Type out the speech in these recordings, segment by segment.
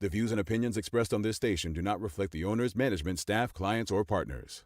The views and opinions expressed on this station do not reflect the owners, management, staff, clients, or partners.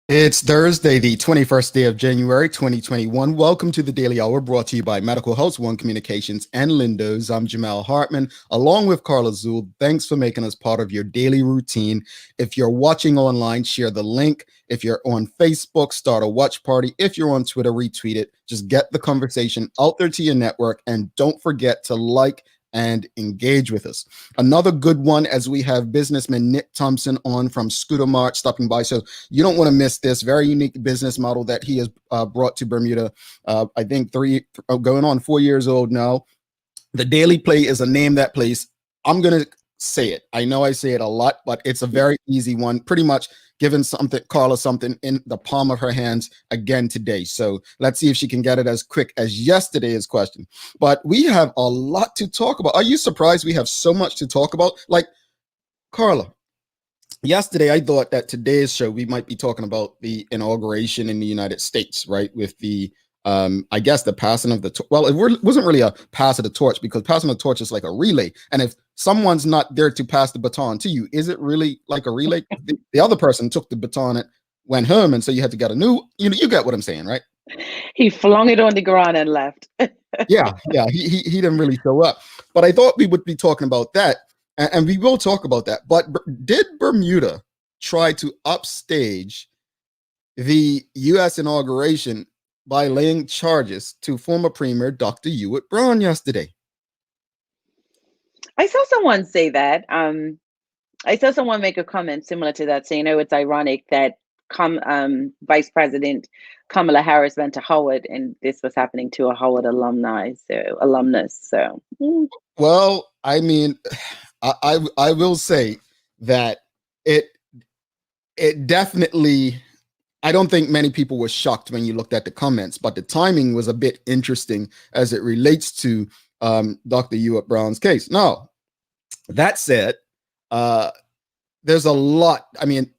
It's Thursday, the 21st day of January, 2021. Welcome to the Daily Hour, brought to you by Medical House One Communications and Lindo's. I'm Jamal Hartman, along with Carla Zool. Thanks for making us part of your daily routine. If you're watching online, share the link. If you're on Facebook, start a watch party. If you're on Twitter, retweet it. Just get the conversation out there to your network, and don't forget to like and engage with us. Another good one, as we have businessman Nick Thomson on from Mart stopping by. So you don't want to miss this very unique business model that he has brought to Bermuda. I think going on 4 years old now. The Daily Play is a name that place. I'm going to say it. I know I say it a lot, but it's a very easy one. Pretty much giving Carla something in the palm of her hands again today. So let's see if she can get it as quick as yesterday's question. But we have a lot to talk about. Are you surprised we have so much to talk about? Like, Carla, yesterday I thought that today's show we might be talking about the inauguration in the United States, right? With the I guess the passing of the well, it wasn't really a pass of the torch, because passing the torch is like a relay. And if someone's not there to pass the baton to you, is it really like a relay? The other person took the baton and went home, and so you had to get a new. You get what I'm saying, right? He flung it on the ground and left. yeah. He didn't really show up. But I thought we would be talking about that, and we will talk about that. But did Bermuda try to upstage the U.S. inauguration by laying charges to former Premier Dr. Ewart Brown yesterday? I saw someone say that. I saw someone make a comment similar to that, saying, "Oh, it's ironic that Vice President Kamala Harris went to Howard, and this was happening to a Howard alumnus." So, well, I mean, I will say that it definitely. I don't think many people were shocked when you looked at the comments, but the timing was a bit interesting as it relates to Dr. Ewart Brown's case. Now, that said, there's a lot. I mean,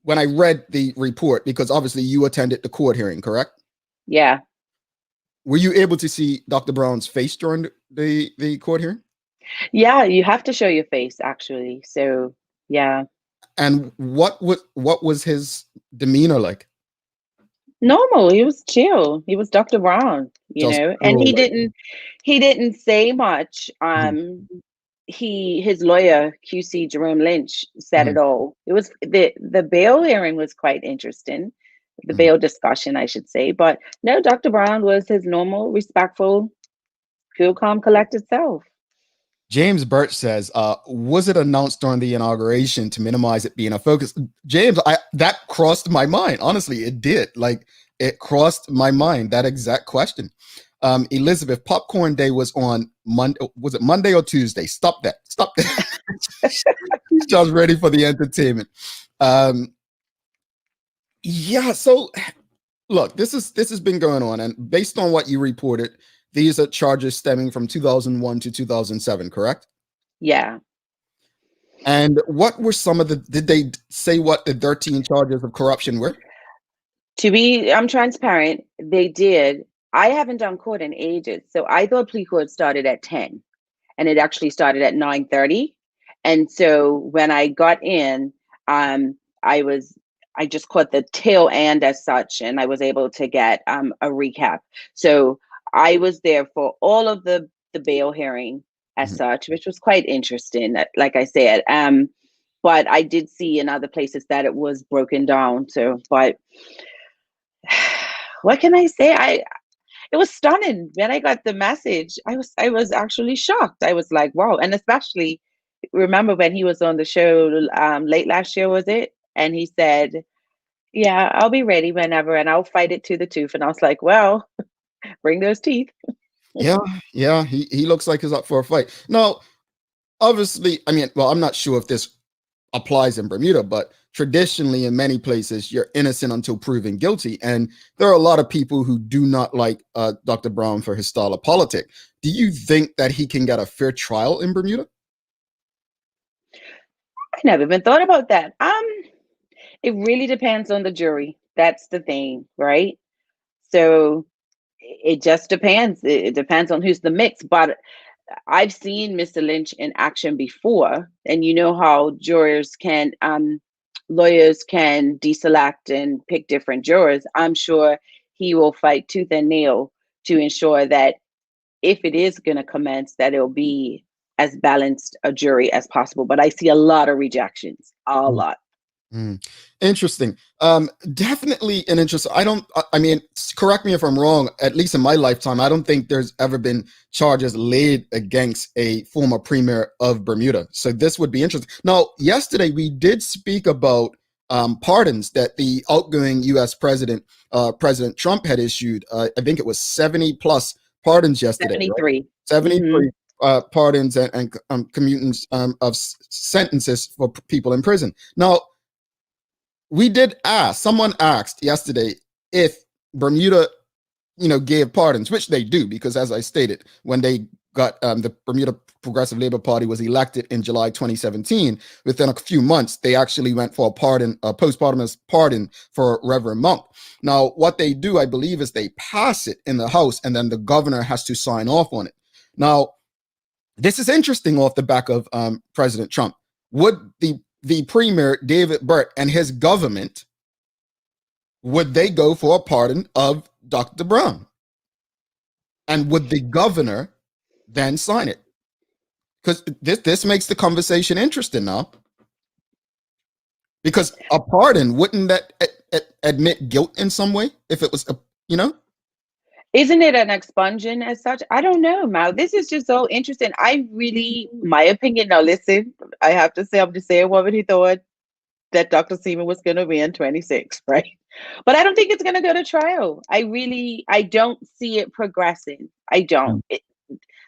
when I read the report, because obviously you attended the court hearing, correct? Yeah. Were you able to see Dr. Brown's face during the court hearing? Yeah, you have to show your face, actually. So, yeah. And what was his demeanor like? Normal. He was chill. He was Dr. Brown, and he didn't say much. His lawyer, QC Jerome Lynch, said it all. It was the bail hearing was quite interesting, the bail discussion, I should say. But no, Dr. Brown was his normal, respectful, cool, calm, collected self. James Birch says, was it announced during the inauguration to minimize it being a focus? James, that crossed my mind. Honestly, it did. Like, it crossed my mind, that exact question. Elizabeth, Popcorn Day was on Monday. Was it Monday or Tuesday? Stop that. She's just ready for the entertainment. Yeah, so look, this has been going on, and based on what you reported, these are charges stemming from 2001 to 2007, correct? Yeah. And what were did they say what the 13 charges of corruption were? I'm transparent, they did. I haven't done court in ages, so I thought plea court started at 10, and it actually started at 9:30. And so when I got in, I just caught the tail end as such, and I was able to get a recap. So I was there for all of the bail hearing as such, which was quite interesting, like I said. But I did see in other places that it was broken down. So, but what can I say? It was stunning when I got the message. I was actually shocked. I was like, wow. And especially remember when he was on the show late last year, was it? And he said, yeah, I'll be ready whenever and I'll fight it to the tooth. And I was like, well, bring those teeth. Yeah, yeah, he looks like he's up for a fight. Now, obviously, I mean, well, I'm not sure if this applies in Bermuda, but traditionally in many places, you're innocent until proven guilty. And there are a lot of people who do not like Dr. Brown for his style of politics. Do you think that he can get a fair trial in Bermuda? I never even thought about that. It really depends on the jury. That's the thing, right? So it just depends. It depends on who's the mix. But I've seen Mr. Lynch in action before, and you know how lawyers can deselect and pick different jurors. I'm sure he will fight tooth and nail to ensure that if it is going to commence, that it'll be as balanced a jury as possible. But I see a lot of rejections, a lot. Mm. Interesting. Definitely an interest. I mean, correct me if I'm wrong, at least in my lifetime, I don't think there's ever been charges laid against a former premier of Bermuda. So this would be interesting. Now, yesterday we did speak about pardons that the outgoing US President Trump had issued. I think it was 70 plus pardons yesterday. 73. Right? 73 pardons and commutants of sentences for people in prison. Now, someone asked yesterday if Bermuda, gave pardons, which they do, because as I stated, when they got the Bermuda Progressive Labor Party was elected in July 2017, within a few months, they actually went for a posthumous pardon for Reverend Monk. Now, what they do, I believe, is they pass it in the House, and then the governor has to sign off on it. Now, this is interesting off the back of President Trump. Would the premier, David Burt, and his government, would they go for a pardon of Dr. Brown? And would the governor then sign it? Because this makes the conversation interesting now. Because a pardon, wouldn't that admit guilt in some way if it was, Isn't it an expungement as such? I don't know, Mal. This is just so interesting. My opinion, now listen, I have to say, I'm just saying what he thought that Dr. Seaman was going to be in 26, right? But I don't think it's going to go to trial. I don't see it progressing. I don't.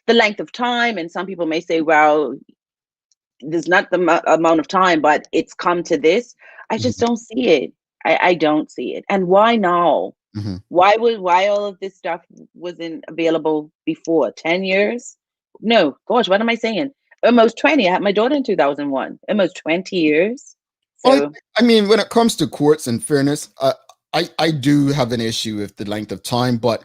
The length of time, and some people may say, well, there's not the amount of time, but it's come to this. I just don't see it. I don't see it. And why now? Mm-hmm. Why all of this stuff wasn't available before? 10 years? No, gosh, what am I saying? Almost 20. I had my daughter in 2001. Almost 20 years. So, well, I mean, when it comes to courts and fairness, I do have an issue with the length of time, but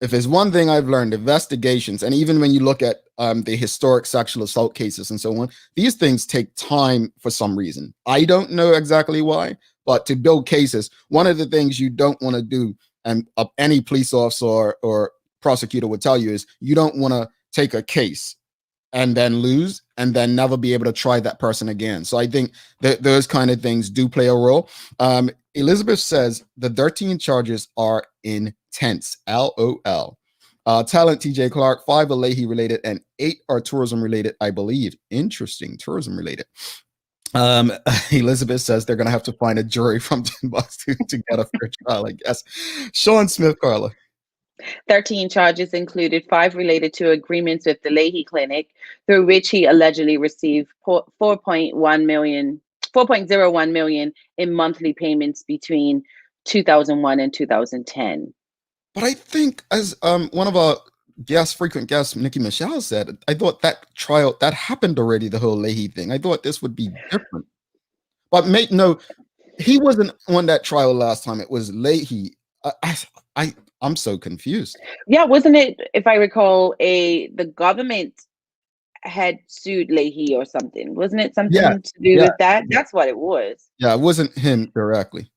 if there's one thing I've learned, investigations, and even when you look at the historic sexual assault cases and so on, these things take time for some reason. I don't know exactly why, but to build cases, one of the things you don't want to do, and any police officer or prosecutor would tell you, is you don't want to take a case and then lose and then never be able to try that person again. So I think that those kind of things do play a role. Elizabeth says the 13 charges are intense. LOL. Talent TJ Clark, 5 are Leahy related and 8 are tourism related, I believe. Interesting, tourism related. Elizabeth says they're going to have to find a jury from Timbuktu to get a fair trial, I guess. Sean Smith, Carla. 13 charges included 5 related to agreements with the Leahy Clinic, through which he allegedly received 4.01 million in monthly payments between 2001 and 2010. But I think, as one of our frequent guests, Nikki Michelle, said, I thought that trial, that happened already, the whole Leahy thing. I thought this would be different. But he wasn't on that trial last time. It was Leahy. I'm so confused. Yeah, wasn't it, if I recall, the government had sued Leahy or something? Wasn't it something to do with that? That's what it was. Yeah, it wasn't him directly.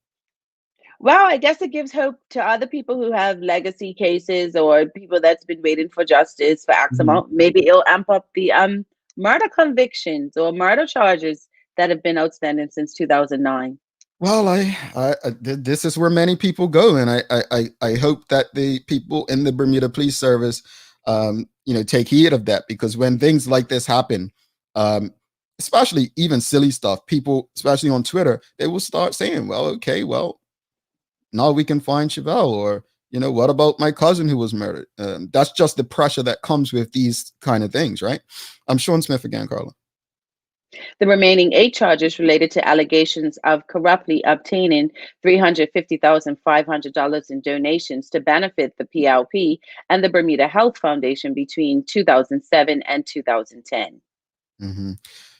Well, I guess it gives hope to other people who have legacy cases or people that's been waiting for justice for X amount. Maybe it'll amp up the murder convictions or murder charges that have been outstanding since 2009. Well, this is where many people go, and I hope that the people in the Bermuda Police Service, take heed of that, because when things like this happen, um, especially even silly stuff, people, especially on Twitter, they will start saying, "Well, okay, well, now we can find Chevelle," or what about my cousin who was murdered? That's just the pressure that comes with these kind of things, right? I'm Sean Smith again, Carla. The remaining 8 charges related to allegations of corruptly obtaining $350,500 in donations to benefit the PLP and the Bermuda Health Foundation between 2007 and 2010. Mm-hmm.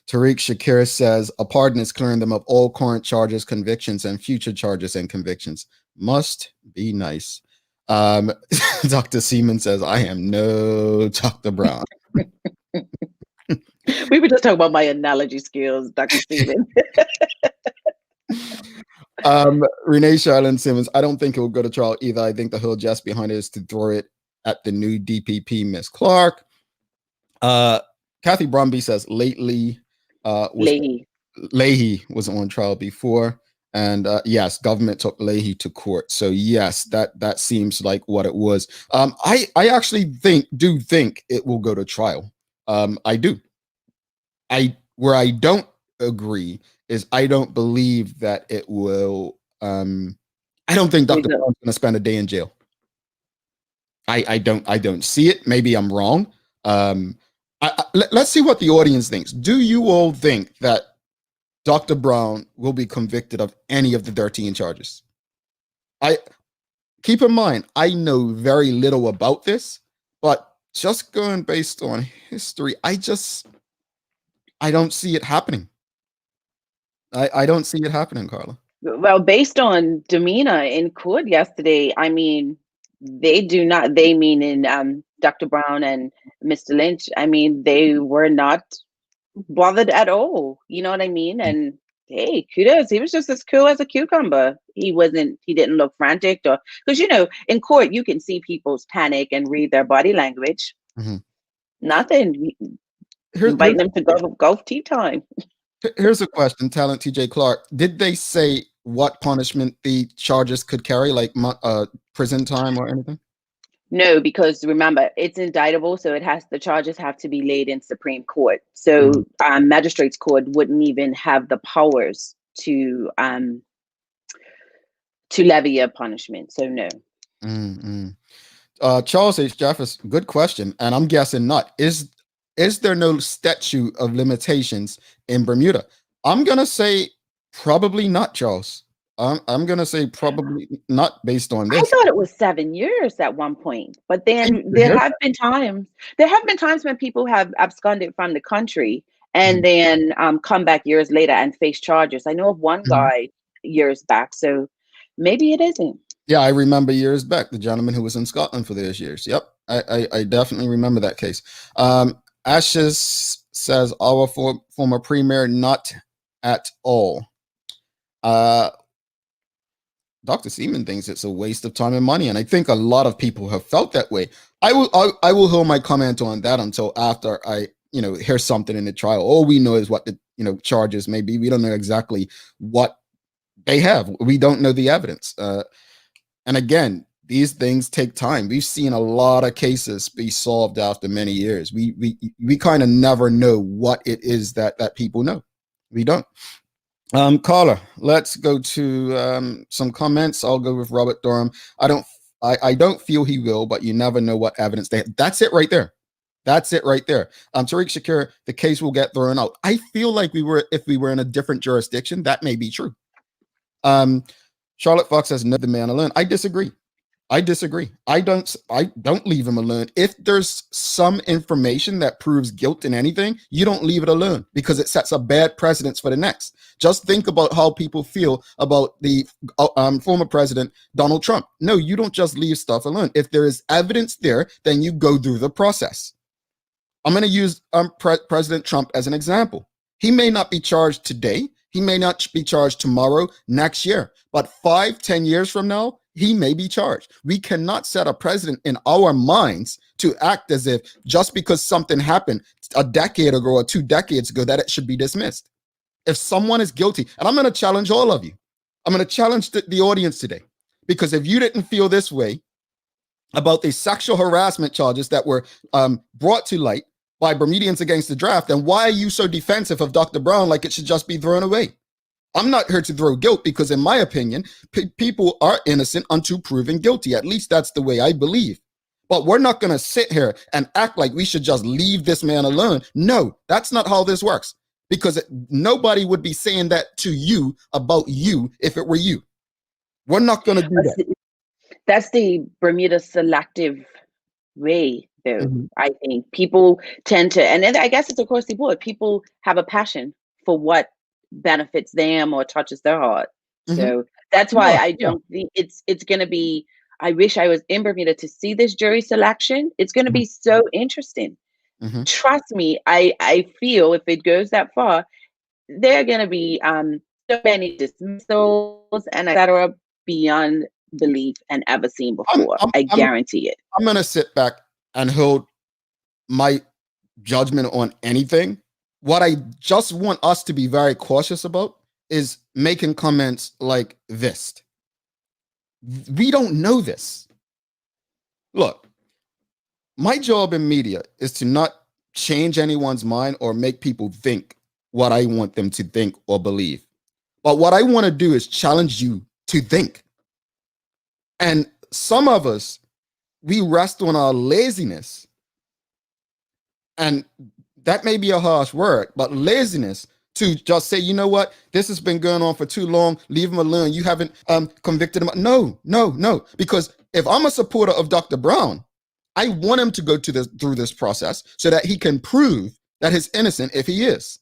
Tariq Shakir says a pardon is clearing them of all current charges, convictions, and future charges and convictions. Must be nice. Dr. Seaman says, I am no Dr. Brown. We were just talking about my analogy skills, Dr. Stevens. Renee Charlene Simmons, I don't think it will go to trial either. I think the whole jest behind it is to throw it at the new DPP, Miss Clark. Kathy Brumby says lately Leahy was on trial before. And yes, government took Leahy to court. So yes, that seems like what it was. I actually do think it will go to trial. I do. Where I don't agree is I don't believe that it will. I don't think Dr. Brown's going to spend a day in jail. I don't see it. Maybe I'm wrong. Let's see what the audience thinks. Do you all think that Dr. Brown will be convicted of any of the 13 charges? I keep in mind, I know very little about this, but just going based on history, I don't see it happening. I don't see it happening, Carla. Well, based on demeanor in court yesterday, I mean, they meaning Dr. Brown and Mr. Lynch, I mean, they were not bothered at all. You know what I mean? And hey, kudos. He was just as cool as a cucumber. He didn't look frantic, or because in court you can see people's panic and read their body language. Mm-hmm. Nothing. Inviting them to golf tea time. Here's a question, Talent TJ Clark. Did they say what punishment the charges could carry, like prison time or anything? No, because remember, it's indictable, so the charges have to be laid in Supreme Court. So magistrates court wouldn't even have the powers to levy a punishment. So no. Mm-hmm. Charles H. Jeffers, good question, and I'm guessing not. Is there no statute of limitations in Bermuda? I'm gonna say probably not, Charles. I'm gonna say probably not based on this. I thought it was 7 years at one point, but then there have been times when people have absconded from the country and then come back years later and face charges. I know of one guy years back, so maybe it isn't. Yeah, I remember years back the gentleman who was in Scotland for those years. Yep, I definitely remember that case. Ashes says our former premier, not at all. Dr. Seaman thinks it's a waste of time and money, and I think a lot of people have felt that way. I will hold my comment on that until after I hear something in the trial. All we know is what the charges may be. We don't know exactly what they have. We don't know the evidence. And again, these things take time. We've seen a lot of cases be solved after many years. We kind of never know what it is that people know. We don't. Carla, let's go to some comments. I'll go with Robert Durham. I don't feel he will, but you never know what evidence they have. That's it right there. Tariq Shakir, the case will get thrown out. I feel like if we were in a different jurisdiction, that may be true. Charlotte Fox says, no, the man alone. I disagree. I don't leave him alone. If there's some information that proves guilt in anything, you don't leave it alone because it sets a bad precedence for the next. Just think about how people feel about the former president, Donald Trump. No, you don't just leave stuff alone. If there is evidence there, then you go through the process. I'm going to use President Trump as an example. He may not be charged today. He may not be charged tomorrow, next year, but 5-10 years from now, he may be charged. We cannot set a precedent in our minds to act as if just because something happened a decade ago or 2 decades ago that it should be dismissed. If someone is guilty, and I'm going to challenge all of you, I'm going to challenge the audience today, because if you didn't feel this way about the sexual harassment charges that were brought to light by Bermudians against the draft, then why are you so defensive of Dr. Brown like it should just be thrown away? I'm not here to throw guilt, because in my opinion, people are innocent until proven guilty. At least that's the way I believe. But we're not going to sit here and act like we should just leave this man alone. No, that's not how this works, because nobody would be saying that to you about you if it were you. We're not going to do that. That's the Bermuda selective way, though. Mm-hmm. I think people tend to, and I guess it's across the board, people have a passion for what benefits them or touches their heart. Mm-hmm. So that's why I don't think it's going to be, I wish I was in Bermuda to see this jury selection. It's going to be so interesting. Mm-hmm. Trust me, I feel if it goes that far, there are going to be so many dismissals and etc. beyond belief and ever seen before. I guarantee it. I'm going to sit back and hold my judgment on anything. What I just want us to be very cautious about is making comments like this. We don't know this. Look, my job in media is to not change anyone's mind or make people think what I want them to think or believe. But what I want to do is challenge you to think. And some of us, we rest on our laziness. And that may be a harsh word, but laziness to just say, you know what, this has been going on for too long, leave him alone. You haven't convicted him. No. Because if I'm a supporter of Dr. Brown, I want him to go through this process so that he can prove that he's innocent if he is.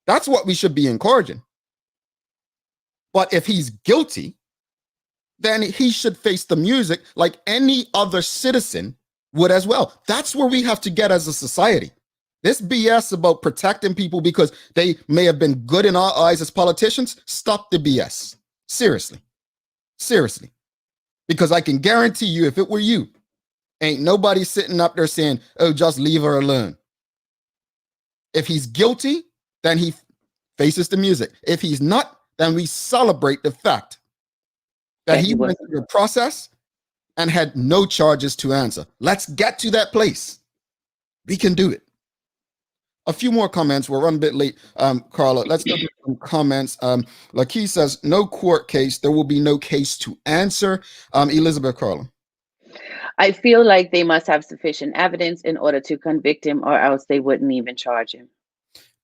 That's what we should be encouraging. But if he's guilty, then he should face the music like any other citizen would as well. That's where we have to get as a society. This BS about protecting people because they may have been good in our eyes as politicians, stop the BS. Seriously. Because I can guarantee you, if it were you, ain't nobody sitting up there saying, oh, just leave her alone. If he's guilty, then he faces the music. If he's not, then we celebrate the fact that he went through the process and had no charges to answer. Let's get to that place. We can do it. A few more comments. We're running a bit late, Carla. Let's go to some comments. Lakey says, no court case. There will be no case to answer. Elizabeth, Carla. I feel like they must have sufficient evidence in order to convict him, or else they wouldn't even charge him.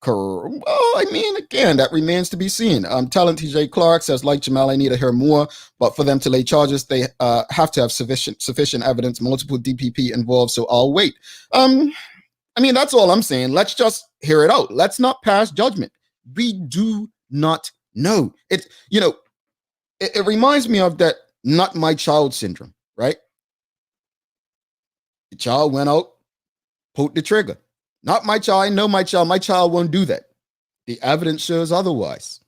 Well, I mean, again, that remains to be seen. Talent TJ Clark says, like Jamal, I need to hear more, but for them to lay charges, they have to have sufficient evidence, multiple DPP involved, so I'll wait. I mean, that's all I'm saying. Let's just hear it out. Let's not pass judgment. We do not know. It reminds me of that not my child syndrome, right? The child went out, pulled the trigger. Not my child. I know my child. My child won't do that. The evidence shows otherwise.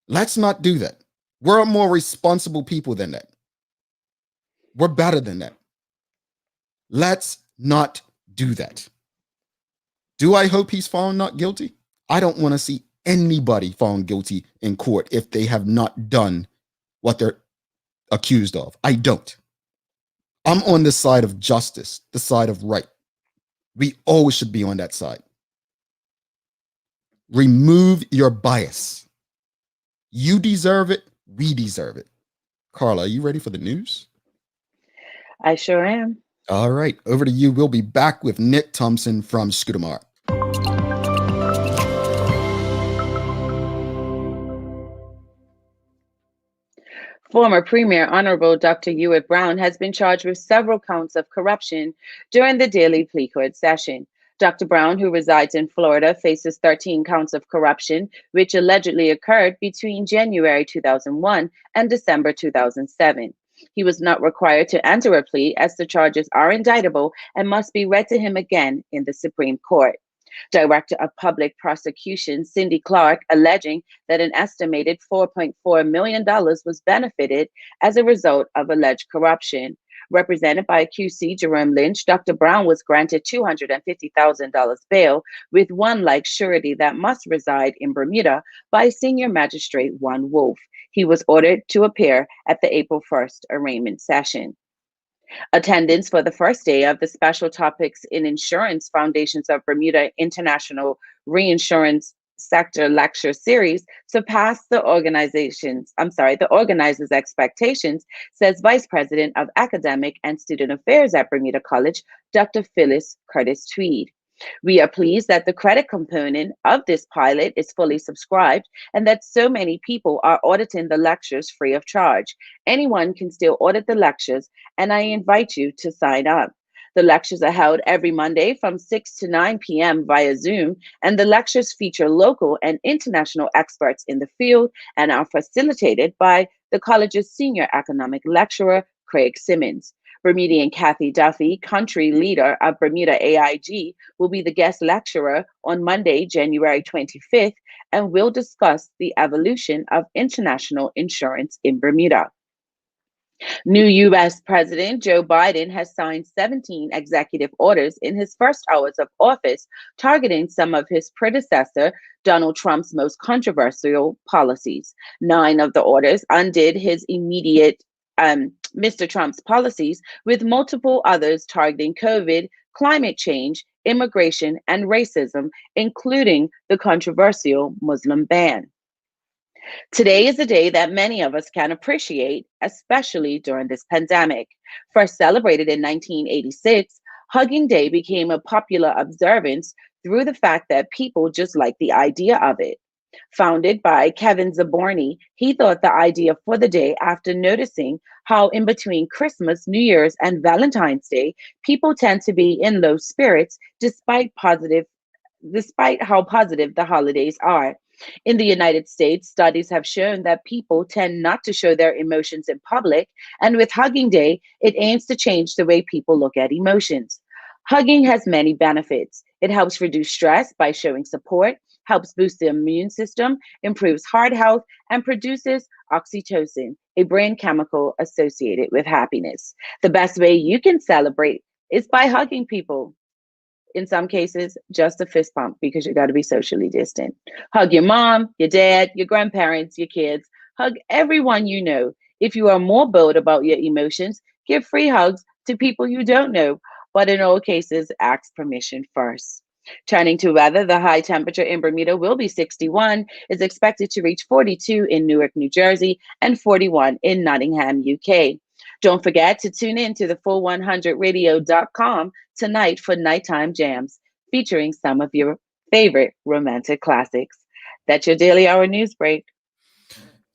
Let's not do that. We're more responsible people than that. We're better than that. Let's not do that. Do I hope he's found not guilty? I don't want to see anybody found guilty in court if they have not done what they're accused of. I don't. I'm on the side of justice, the side of right. We always should be on that side. Remove your bias. You deserve it. We deserve it. Carla, are you ready for the news? I sure am. All right, over to you. We'll be back with Nick Thomson from Mart. Former Premier Honorable Dr. Ewart Brown has been charged with several counts of corruption during the daily plea court session. Dr. Brown, who resides in Florida, faces 13 counts of corruption, which allegedly occurred between January 2001 and December 2007. He was not required to enter a plea as the charges are indictable and must be read to him again in the Supreme Court. Director of Public Prosecution Cindy Clark alleging that an estimated $4.4 million was benefited as a result of alleged corruption. Represented by QC Jerome Lynch, Dr. Brown was granted $250,000 bail with one like surety that must reside in Bermuda by Senior Magistrate Juan Wolf. He was ordered to appear at the April 1st arraignment session. Attendance for the first day of the Special Topics in Insurance Foundations of Bermuda International Reinsurance Sector Lecture Series surpassed the organizer's expectations, says Vice President of Academic and Student Affairs at Bermuda College, Dr. Phyllis Curtis Tweed. We are pleased that the credit component of this pilot is fully subscribed and that so many people are auditing the lectures free of charge. Anyone can still audit the lectures, and I invite you to sign up. The lectures are held every Monday from 6 to 9 p.m. via Zoom, and the lectures feature local and international experts in the field and are facilitated by the college's senior economic lecturer, Craig Simmons. Bermudian Kathy Duffy, country leader of Bermuda AIG, will be the guest lecturer on Monday, January 25th, and will discuss the evolution of international insurance in Bermuda. New U.S. President Joe Biden has signed 17 executive orders in his first hours of office, targeting some of his predecessor, Donald Trump's most controversial policies. 9 of the orders undid his immediate Mr. Trump's policies, with multiple others targeting COVID, climate change, immigration, and racism, including the controversial Muslim ban. Today is a day that many of us can appreciate, especially during this pandemic. First celebrated in 1986, Hugging Day became a popular observance through the fact that people just like the idea of it. Founded by Kevin Zaborny, he thought the idea for the day after noticing how in between Christmas, New Year's, and Valentine's Day, people tend to be in low spirits despite how positive the holidays are. In the United States, studies have shown that people tend not to show their emotions in public, and with Hugging Day, it aims to change the way people look at emotions. Hugging has many benefits. It helps reduce stress by showing support, helps boost the immune system, improves heart health, and produces oxytocin, a brain chemical associated with happiness. The best way you can celebrate is by hugging people. In some cases, just a fist pump because you got to be socially distant. Hug your mom, your dad, your grandparents, your kids. Hug everyone you know. If you are more bold about your emotions, give free hugs to people you don't know, but in all cases, ask permission first. Turning to weather, the high temperature in Bermuda will be 61, is expected to reach 42 in Newark, New Jersey, and 41 in Nottingham, UK. Don't forget to tune in to the full100radio.com tonight for Nighttime Jams, featuring some of your favorite romantic classics. That's your Daily Hour news break.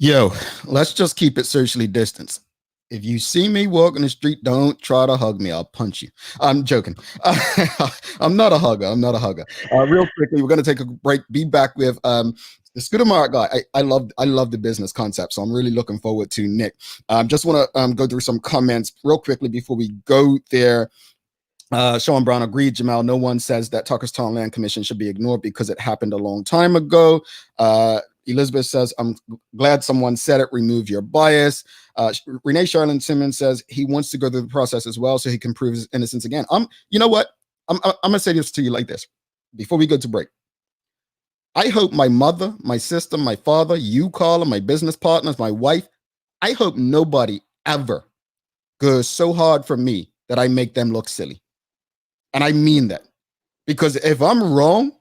Yo, let's just keep it socially distanced. If you see me walking the street, don't try to hug me. I'll punch you. I'm joking. I'm not a hugger. Real quickly, we're going to take a break. Be back with the Scooter Mart guy. I love the business concept, so I'm really looking forward to Nick. Just want to go through some comments real quickly before we go there. Sean Brown agreed, Jamal. No one says that Tucker's Town Land Commission should be ignored because it happened a long time ago. Elizabeth says, I'm glad someone said it. Remove your bias. Renee Charlene Simmons says he wants to go through the process as well so he can prove his innocence again. You know what? I'm going to say this to you like this before we go to break. I hope my mother, my sister, my father, you, Carla, my business partners, my wife, I hope nobody ever goes so hard for me that I make them look silly. And I mean that. Because if I'm wrong,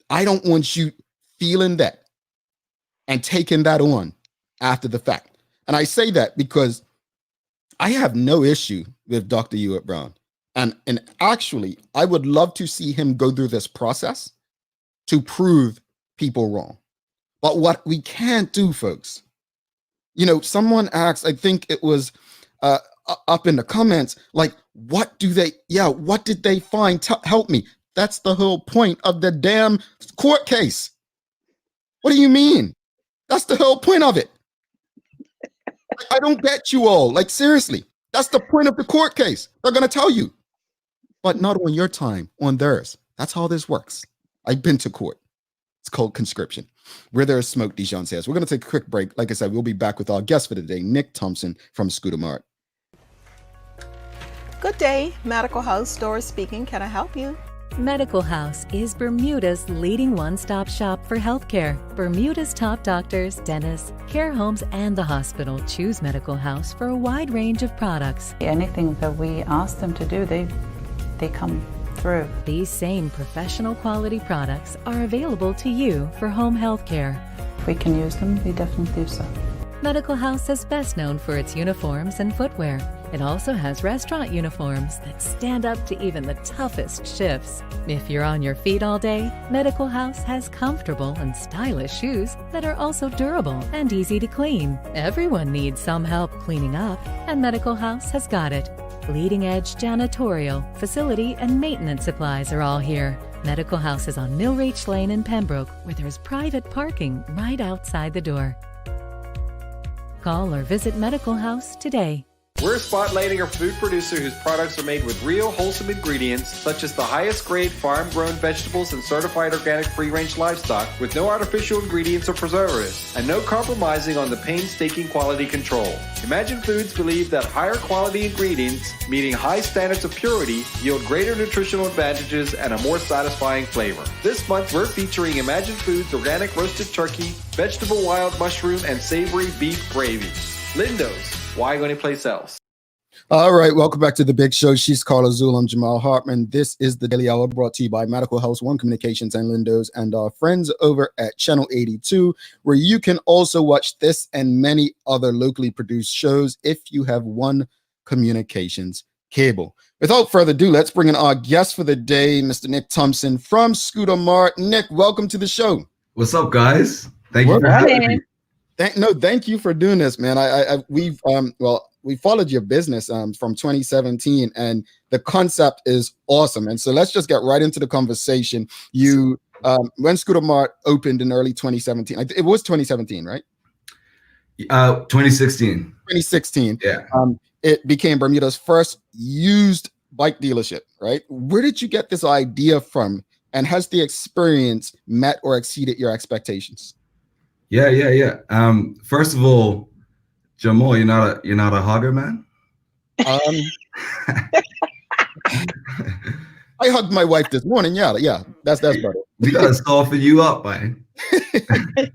I don't want you feeling that and taking that on after the fact. And I say that because I have no issue with Dr. Ewart Brown. And actually, I would love to see him go through this process to prove people wrong. But what we can't do, folks, someone asked, I think it was up in the comments, like, what did they find? Help me. That's the whole point of the damn court case. What do you mean? That's the whole point of it. I don't get you all. Like, seriously, that's the point of the court case. They're going to tell you, but not on your time, on theirs. That's how this works. I've been to court. It's called conscription. Where there is smoke, Dijon says. We're going to take a quick break. Like I said, we'll be back with our guest for today, Nick Thomson from Scooter Mart. Good day, Medical House Doris speaking. Can I help you? Medical House is Bermuda's leading one-stop shop for healthcare. Bermuda's top doctors, dentists, care homes, and the hospital choose Medical House for a wide range of products. Anything that we ask them to do, they come through. These same professional quality products are available to you for home healthcare. If we can use them, we definitely do so. Medical House is best known for its uniforms and footwear. It also has restaurant uniforms that stand up to even the toughest shifts. If you're on your feet all day, Medical House has comfortable and stylish shoes that are also durable and easy to clean. Everyone needs some help cleaning up, and Medical House has got it. Leading-edge janitorial, facility, and maintenance supplies are all here. Medical House is on Millreach Lane in Pembroke, where there's private parking right outside the door. Call or visit Medical House today. We're spotlighting a food producer whose products are made with real wholesome ingredients, such as the highest grade farm-grown vegetables and certified organic free-range livestock with no artificial ingredients or preservatives, and no compromising on the painstaking quality control. Imagine Foods believe that higher quality ingredients, meeting high standards of purity, yield greater nutritional advantages and a more satisfying flavor. This month, we're featuring Imagine Foods organic roasted turkey, vegetable wild mushroom, and savory beef gravy. Lindo's. Why go anyplace else? All right, welcome back to the big show. She's Carla Zul. I'm Jamal Hartman. This is the Daily Hour brought to you by Medical House One Communications and Lindo's and our friends over at Channel 82, where you can also watch this and many other locally produced shows if you have One Communications cable. Without further ado, let's bring in our guest for the day, Mr. Nick Thomson from Mart. Nick, welcome to the show. What's up, guys? Thank you for having me. Thank you for doing this, man. We followed your business from 2017, and the concept is awesome. And so let's just get right into the conversation. You when Scooter Mart opened in early 2017, it was 2017, right? 2016. 2016. Yeah. It became Bermuda's first used bike dealership, right? Where did you get this idea from? And has the experience met or exceeded your expectations? Yeah. First of all, Jamal, you're not a hugger, man. I hugged my wife this morning. Yeah, that's better. We gotta soften you up, man.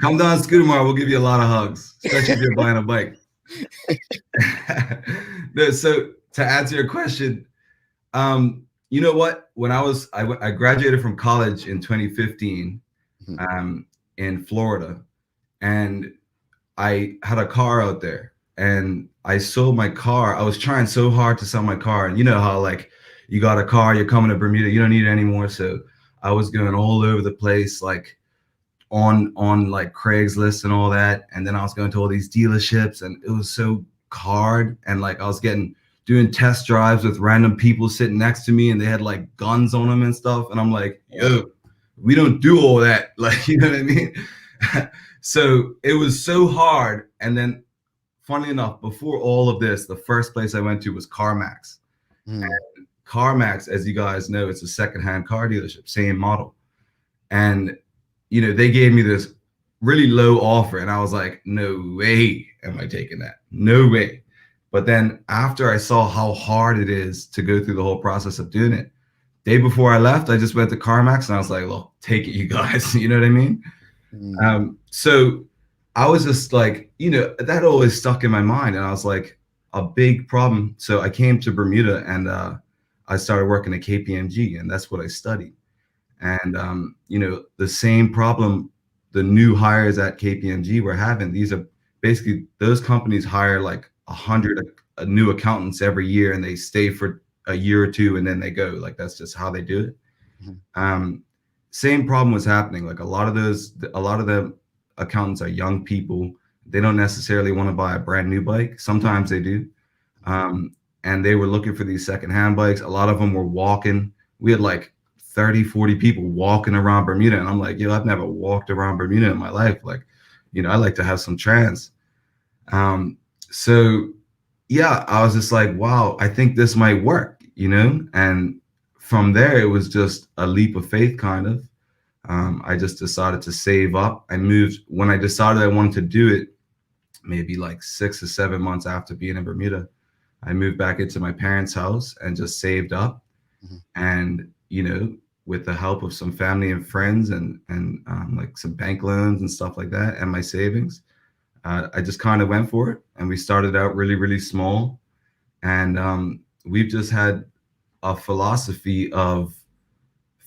Come down to Scooter Mart, we'll give you a lot of hugs, especially if you're buying a bike. No, so to answer your question, you know what? When I graduated from college in 2015, in Florida. And I had a car out there and I sold my car. I was trying so hard to sell my car. And you know how like you got a car, you're coming to Bermuda, you don't need it anymore. So I was going all over the place, like on like Craigslist and all that. And then I was going to all these dealerships and it was so hard. And like I was doing test drives with random people sitting next to me and they had like guns on them and stuff. And I'm like, yo, we don't do all that. Like, you know what I mean? So it was so hard. And then funny enough, before all of this, the first place I went to was CarMax. And CarMax, as you guys know, it's a secondhand car dealership, same model. And, you know, they gave me this really low offer. And I was like, no way am I taking that. No way. But then after I saw how hard it is to go through the whole process of doing it, day before I left, I just went to CarMax and I was like, well, take it, you guys. You know what I mean? So I was just like, you know, that always stuck in my mind. And I was like, a big problem. So I came to Bermuda and I started working at KPMG and that's what I studied. And, you know, the same problem the new hires at KPMG were having, these are basically, those companies hire like 100 new accountants every year and they stay for a year or two and then they go. Like, that's just how they do it. Same problem was happening. Like a lot of the accountants are young people. They don't necessarily want to buy a brand new bike. Sometimes they do. And they were looking for these secondhand bikes. A lot of them were walking. We had like 30, 40 people walking around Bermuda. And I'm like, yo, I've never walked around Bermuda in my life. Like, you know, I like to have some trans. So yeah, I was just like, wow, I think this might work, you know? And from there, it was just a leap of faith, kind of. I just decided to save up. I moved when I decided I wanted to do it, maybe like 6 or 7 months after being in Bermuda. I moved back into my parents' house and just saved up. And, you know, with the help of some family and friends and like some bank loans and stuff like that, and my savings. I just kind of went for it, and we started out really, really small. And we've just had a philosophy of,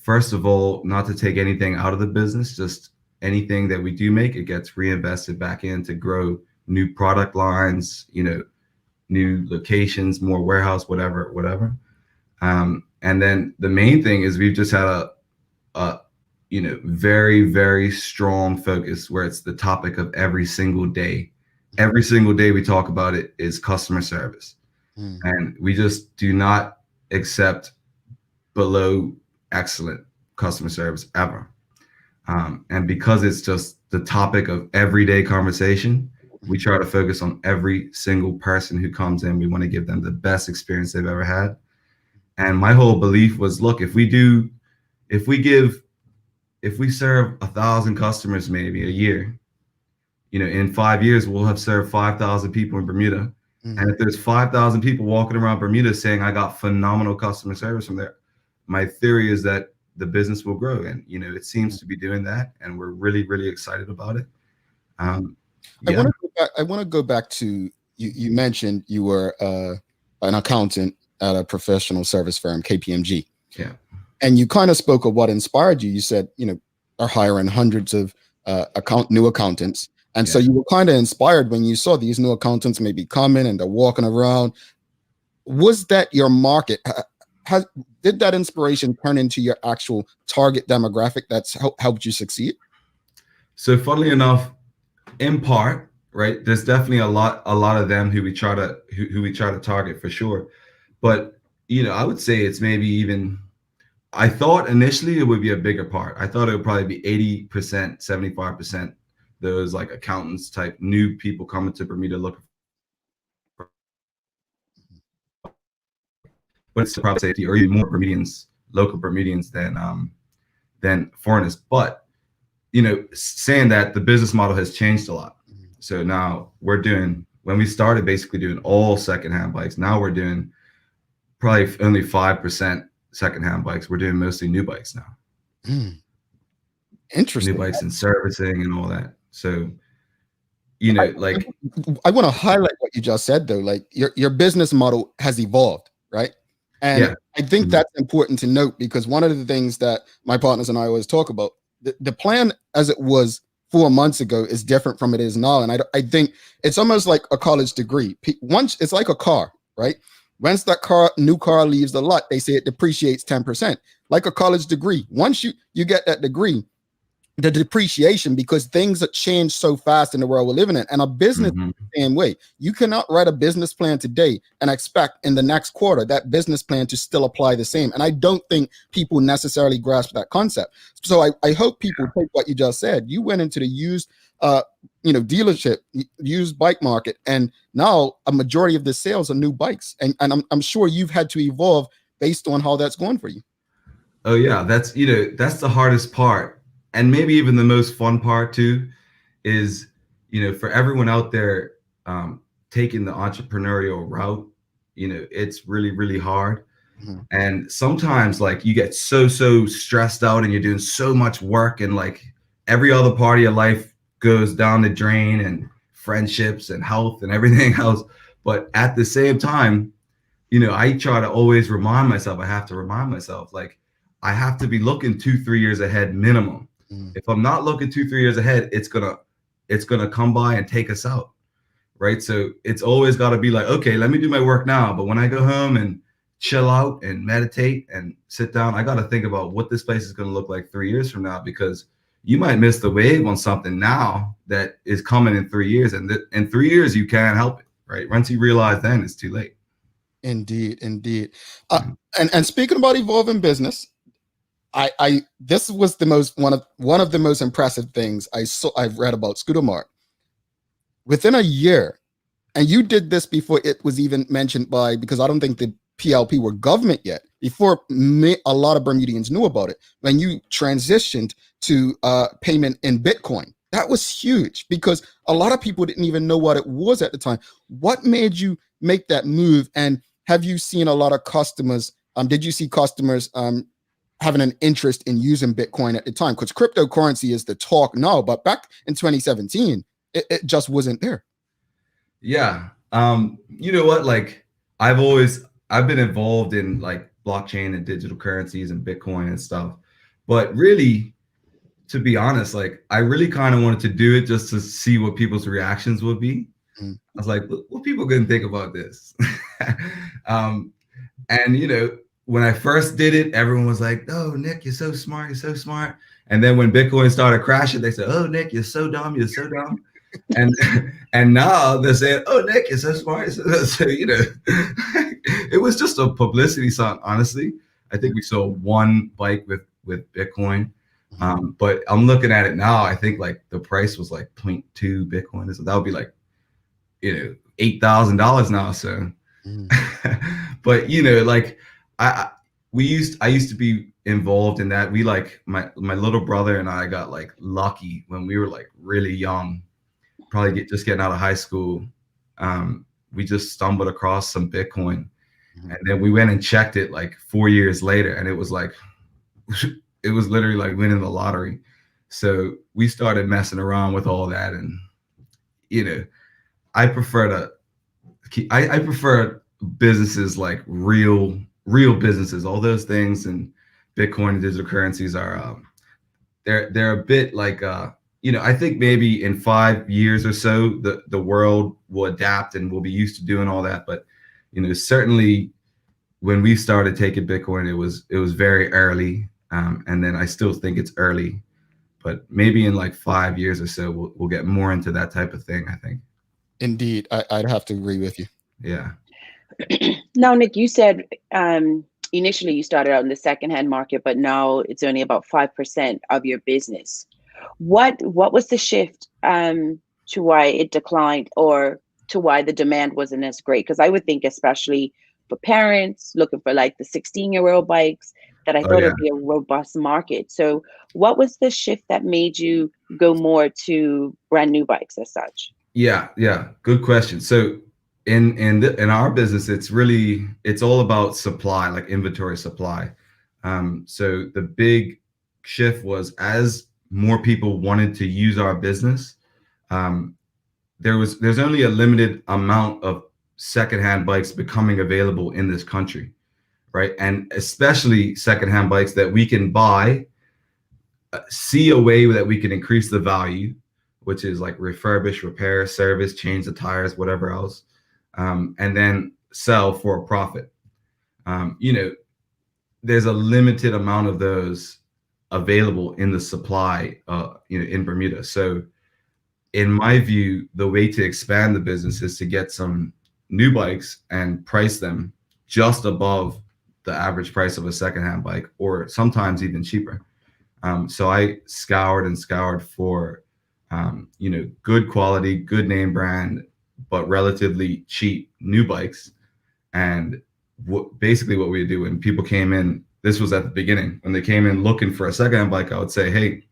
first of all, not to take anything out of the business, just anything that we do make, it gets reinvested back in to grow new product lines, new locations, more warehouse, whatever. And then the main thing is we've just had a very, very strong focus where it's the topic of every single day. Every single day we talk about it is customer service. And we just do not accept below excellent customer service ever. And because it's just the topic of everyday conversation, we try to focus on every single person who comes in. We want to give them the best experience they've ever had. And my whole belief was, look, if we serve 1,000 customers maybe a year, in 5 years, we'll have served 5,000 people in Bermuda. And if there's 5,000 people walking around Bermuda saying, I got phenomenal customer service from there, my theory is that the business will grow. And, it seems to be doing that. And we're really, really excited about it. I want to go back to, you mentioned you were an accountant at a professional service firm, KPMG. Yeah. And you kind of spoke of what inspired you. You said, are hiring hundreds of new accountants. And so you were kind of inspired when you saw these new accountants maybe coming and they're walking around. Was that your market? Did that inspiration turn into your actual target demographic that's helped you succeed? So funnily enough, in part, right, there's definitely a lot of them who we try to target for sure. But, I would say it's maybe even, I thought initially it would be a bigger part. I thought it would probably be 80%, 75%, those like accountants type new people coming to Bermuda looking for, but it's probably safety or even more Bermudians, local Bermudians than foreigners. But, saying that, the business model has changed a lot. So now when we started basically doing all secondhand bikes, now we're doing probably only 5% secondhand bikes. We're doing mostly new bikes now. Interesting. New bikes and servicing and all that. So, like, I want to highlight what you just said though. Like your business model has evolved, right? And I think that's important to note, because one of the things that my partners and I always talk about, the plan as it was 4 months ago is different from it is now. And I think it's almost like a college degree. Once it's like a car, right? Once that new car leaves the lot, they say it depreciates 10%, like a college degree. Once you get that degree, the depreciation, because things have changed so fast in the world we're living in, and a business the same way. You cannot write a business plan today and expect in the next quarter that business plan to still apply the same. And I don't think people necessarily grasp that concept. So I hope people take what you just said. You went into the used dealership, used bike market, and now a majority of the sales are new bikes. And I'm sure you've had to evolve based on how that's going for you. Oh yeah, that's the hardest part. And maybe even the most fun part too is, for everyone out there taking the entrepreneurial route, it's really, really hard. And sometimes like you get so stressed out and you're doing so much work, and like every other part of your life goes down the drain, and friendships and health and everything else. But at the same time, I try to always remind myself, I have to be looking 2-3 years ahead minimum. If I'm not looking 2-3 years ahead, it's gonna come by and take us out, right? So it's always got to be like, okay, let me do my work now, but when I go home and chill out and meditate and sit down, I got to think about what this place is going to look like 3 years from now, because you might miss the wave on something now that is coming in 3 years, and in 3 years you can't help it, right? Once you realize, then it's too late. Indeed. And speaking about evolving business, this was one of the most impressive things I've read about Scooter Mart. Within a year, and you did this before it was even mentioned because I don't think the PLP were government yet, before a lot of Bermudians knew about it, when you transitioned to payment in Bitcoin. That was huge, because a lot of people didn't even know what it was at the time. What made you make that move? And have you seen a lot of customers? Did you see customers having an interest in using Bitcoin at the time? Because cryptocurrency is the talk now, but back in 2017, it just wasn't there. Yeah. You know what? Like I've been involved in like blockchain and digital currencies and Bitcoin and stuff. But really, to be honest, like I really kind of wanted to do it just to see what people's reactions would be. I was like, what people gonna think about this? And you know, when I first did it, everyone was like, "Oh, Nick, you're so smart, you're so smart." And then when Bitcoin started crashing, they said, "Oh, Nick, you're so dumb, you're so dumb." And and now they're saying, "Oh, Nick, you're so smart." So you know, it was just a publicity stunt. Honestly, I think we sold one bike with Bitcoin, but I'm looking at it now. I think like the price was like 0.2 Bitcoin, so that would be like, you know, $8,000 now. So, but you know, like I used to be involved in that. We like my little brother and I got like lucky when we were like really young, probably just getting out of high school. We just stumbled across some Bitcoin, and then we went and checked it like 4 years later, and it was like it was literally like winning the lottery. So we started messing around with all that, and you know, I prefer businesses like real businesses. All those things and Bitcoin and digital currencies are they're a bit like you know, I think maybe in 5 years or so the world will adapt and we'll be used to doing all that. But you know, certainly when we started taking Bitcoin, it was very early, and then I still think it's early. But maybe in like 5 years or so, we'll get more into that type of thing, I think. Indeed, I'd have to agree with you. Yeah. Now, Nick, you said initially you started out in the secondhand market, but now it's only about 5% of your business. What was the shift to why it declined, or to why the demand wasn't as great? Because I would think, especially for parents looking for like the 16-year-old bikes, that I thought it'd be a robust market. So what was the shift that made you go more to brand new bikes as such? Yeah, good question. So in our business, it's all about supply, like inventory supply. So the big shift was, as more people wanted to use our business, there's only a limited amount of secondhand bikes becoming available in this country, right? And especially secondhand bikes that we can buy, see a way that we can increase the value, which is like refurbish, repair, service, change the tires, whatever else, and then sell for a profit. You know, there's a limited amount of those available in the supply, you know, in Bermuda. So in my view, the way to expand the business is to get some new bikes and price them just above the average price of a secondhand bike, or sometimes even cheaper. So I scoured for, you know, good quality, good name brand, but relatively cheap new bikes. And basically what we do when people came in, this was at the beginning, when they came in looking for a secondhand bike, I would say, hey,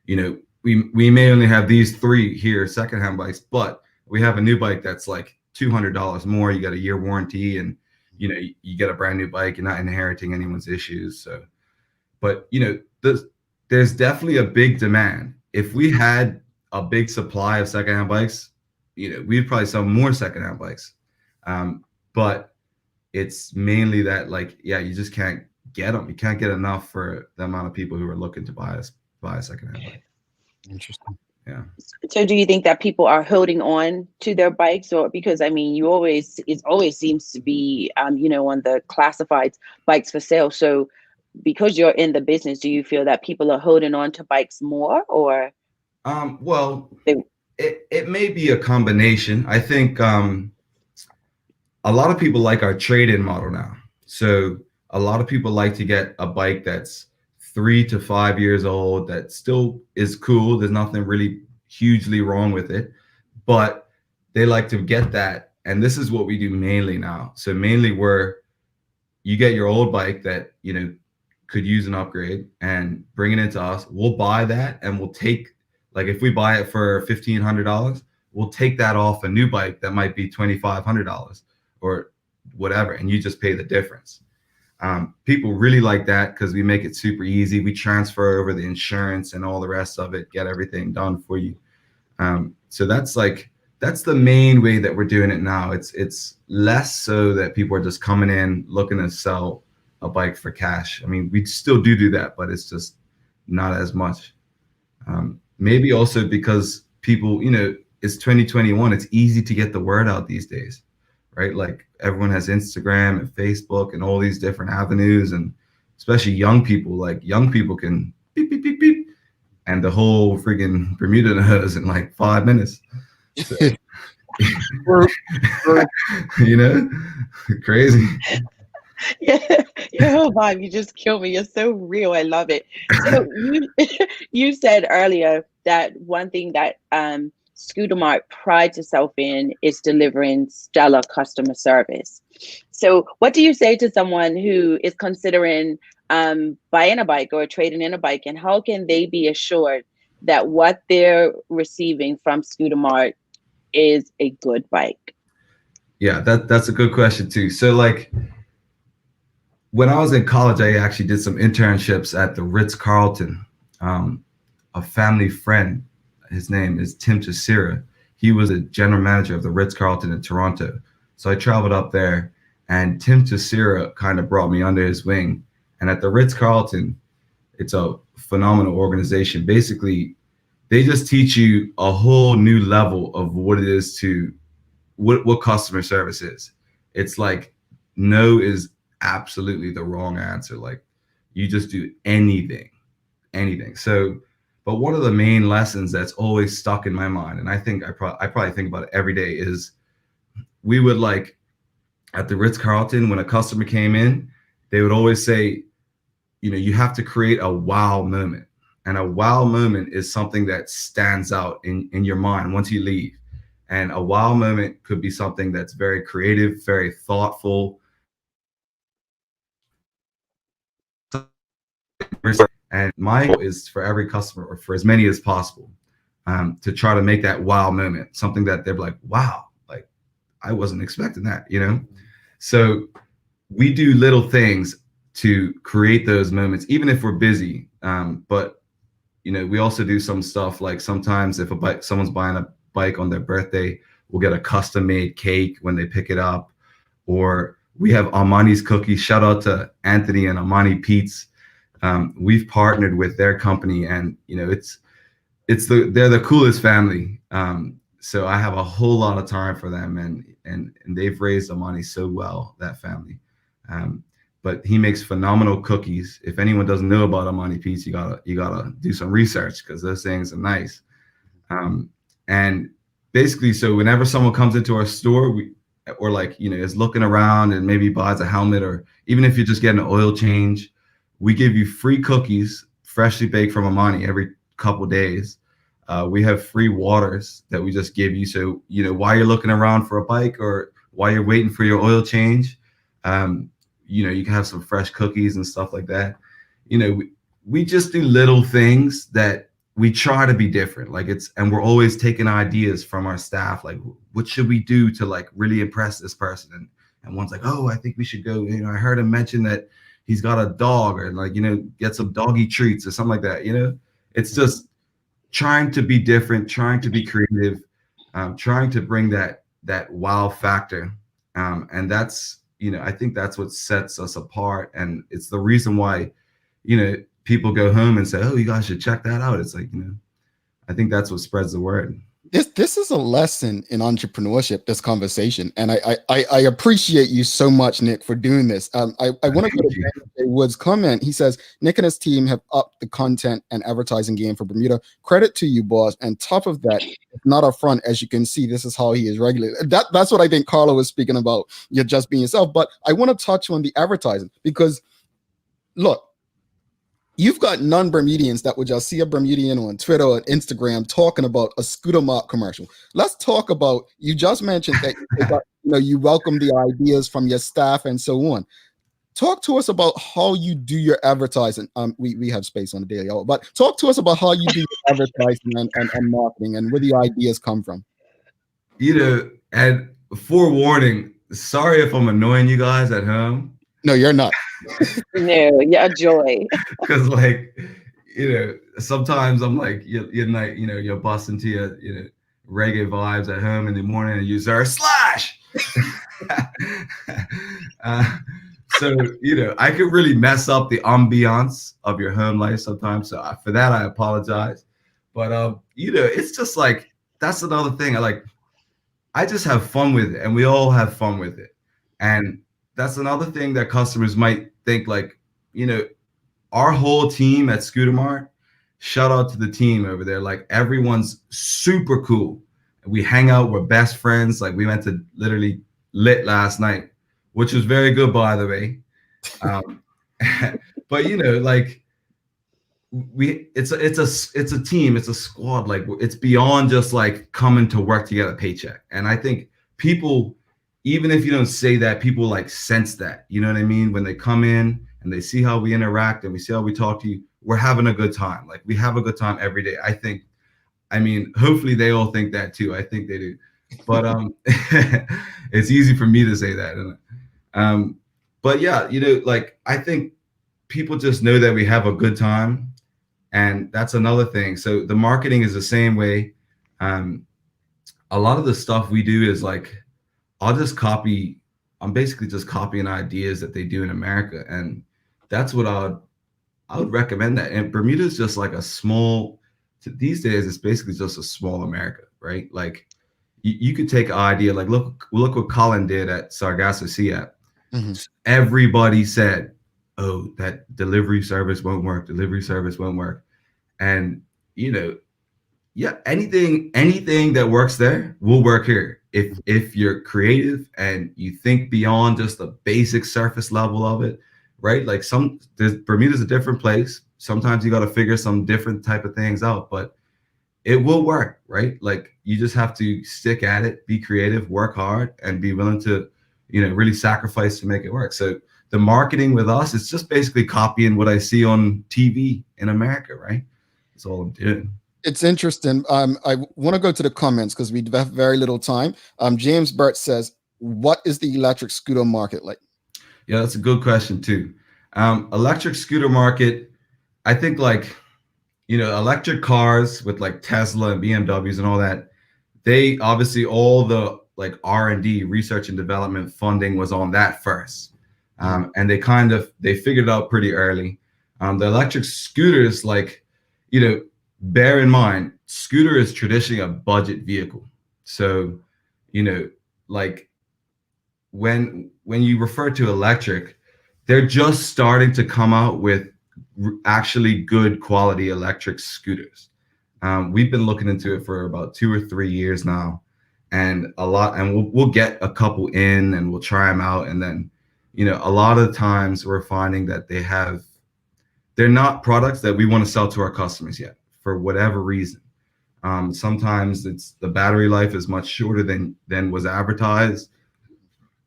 you know, we may only have these 3 here secondhand bikes, but we have a new bike that's like $200 more. You got a year warranty, and you know, you get a brand new bike. You're not inheriting anyone's issues. So, but you know, there's definitely a big demand. If we had a big supply of secondhand bikes, you know, we'd probably sell more secondhand bikes. But it's mainly that, like, yeah, you just can't get them. You can't get enough for the amount of people who are looking to buy a secondhand bike. Interesting. Yeah. So do you think that people are holding on to their bikes, or because I mean, it always seems to be, you know, on the classifieds, bikes for sale. So because you're in the business, do you feel that people are holding on to bikes more, or? Well, it may be a combination. I think a lot of people like our trade-in model now. So a lot of people like to get a bike that's 3 to 5 years old, that still is cool. There's nothing really hugely wrong with it, but they like to get that. And this is what we do mainly now. So mainly where you get your old bike that, you know, could use an upgrade, and bring it into us. We'll buy that, and we'll take, like, if we buy it for $1,500, we'll take that off a new bike that might be $2,500 or whatever, and you just pay the difference. People really like that because we make it super easy. We transfer over the insurance and all the rest of it, get everything done for you. So that's the main way that we're doing it now. It's less so that people are just coming in looking to sell a bike for cash. I mean, we still do that, but it's just not as much. Maybe also because people, it's 2021. It's easy to get the word out these days, right? Like everyone has Instagram and Facebook and all these different avenues, and especially young people. Like young people can beep beep beep beep, and the whole freaking Bermuda knows in like 5 minutes. So, crazy. Yeah. Oh my, you just kill me. You're so real. I love it. So you said earlier that one thing that Scooter Mart prides itself in is delivering stellar customer service. So what do you say to someone who is considering buying a bike or trading in a bike, and how can they be assured that what they're receiving from Scooter Mart is a good bike? Yeah, that's a good question too. So like when I was in college, I actually did some internships at the Ritz-Carlton. A family friend, his name is Tim Teixeira. He was a general manager of the Ritz-Carlton in Toronto. So I traveled up there, and Tim Teixeira kind of brought me under his wing. And at the Ritz-Carlton, it's a phenomenal organization. Basically, they just teach you a whole new level of what it is to what customer service is. It's like no is absolutely the wrong answer. Like you just do anything. So, but one of the main lessons that's always stuck in my mind, and I think I probably think about it every day, is we would like at the Ritz-Carlton, when a customer came in, they would always say, you have to create a wow moment. And a wow moment is something that stands out in your mind once you leave. And a wow moment could be something that's very creative, very thoughtful. And my goal is for every customer, or for as many as possible, to try to make that wow moment, something that they're like, wow, like I wasn't expecting that, So we do little things to create those moments, even if we're busy. But we also do some stuff like sometimes if someone's buying a bike on their birthday, we'll get a custom made cake when they pick it up. Or we have Armani's cookies. Shout out to Anthony and Armani Pete's. We've partnered with their company, and they're the coolest family. So I have a whole lot of time for them, and they've raised Armani so well, that family. But he makes phenomenal cookies. If anyone doesn't know about Armani Pete's, you gotta do some research, because those things are nice. And basically, so whenever someone comes into our store, is looking around and maybe buys a helmet, or even if you're just getting an oil change, we give you free cookies, freshly baked from Armani every couple days. We have free waters that we just give you. So, while you're looking around for a bike, or while you're waiting for your oil change, you can have some fresh cookies and stuff like that. We just do little things that we try to be different. And we're always taking ideas from our staff. Like, what should we do to like really impress this person? And one's like, oh, I think we should go, I heard him mention that he's got a dog, or get some doggy treats or something like that. It's just trying to be different, trying to be creative, trying to bring that wow factor. And that's, I think that's what sets us apart. And it's the reason why, people go home and say, oh, you guys should check that out. It's like, I think that's what spreads the word. This is a lesson in entrepreneurship, this conversation. And I appreciate you so much, Nick, for doing this. I want to go to Ben Wood's comment. He says, Nick and his team have upped the content and advertising game for Bermuda. Credit to you, boss. And top of that, not up front, as you can see, this is how he is regularly. That's what I think Carla was speaking about. You're just being yourself. But I want to touch on the advertising, because look, you've got non-Bermudians that would just see a Bermudian on Twitter or Instagram talking about a Scooter Mart commercial. Let's talk about, you just mentioned that you welcome the ideas from your staff and so on. Talk to us about how you do your advertising. We have space on the Daily Hour, but talk to us about how you do your advertising and marketing, and where the ideas come from. And forewarning, sorry if I'm annoying you guys at home. No, you're not. No, yeah, joy. Because like, sometimes I'm like, you're like, you're busting to your, reggae vibes at home in the morning and you start slash. uh, so, I could really mess up the ambiance of your home life sometimes. So for that, I apologize. But, it's just like, that's another thing. I just have fun with it, and we all have fun with it. And that's another thing that customers might think, like, our whole team at Scooter Mart, shout out to the team over there. Like, everyone's super cool. We hang out, we're best friends. Like, we went to literally Lit last night, which was very good, by the way. But like, it's a team, it's a squad. Like, it's beyond just like coming to work to get a paycheck. And I think people, even if you don't say that, people like sense that, you know what I mean? When they come in and they see how we interact and we see how we talk to you, we're having a good time. Like, we have a good time every day. I mean, hopefully they all think that too. I think they do. But it's easy for me to say that, isn't it? But yeah, like, I think people just know that we have a good time. And that's another thing. So the marketing is the same way. A lot of the stuff we do is like, I'm basically just copying ideas that they do in America. And that's what I would recommend that. And Bermuda is just like these days, it's basically just a small America, right? Like, you could take an idea, like, look what Colin did at Sargasso Sea App. Mm-hmm. Everybody said, oh, that delivery service won't work. And, yeah, anything that works there will work here. If you're creative and you think beyond just the basic surface level of it, right? Like, Bermuda's a different place. Sometimes you got to figure some different type of things out, but it will work, right? Like, you just have to stick at it, be creative, work hard, and be willing to, really sacrifice to make it work. So the marketing with us is just basically copying what I see on TV in America, right? That's all I'm doing. It's interesting. I want to go to the comments because we have very little time. James Burt says, what is the electric scooter market like? Yeah, that's a good question too. Electric scooter market, I think, like, electric cars with like Tesla and BMWs and all that, they obviously, all the like R&D, research and development funding was on that first. And they figured it out pretty early. The electric scooters, like, bear in mind, scooter is traditionally a budget vehicle. So, like, when you refer to electric, they're just starting to come out with actually good quality electric scooters. We've been looking into it for about 2 or 3 years now, and we'll get a couple in and we'll try them out. And then, a lot of times we're finding that they're not products that we want to sell to our customers yet, for whatever reason. Sometimes it's the battery life is much shorter than was advertised.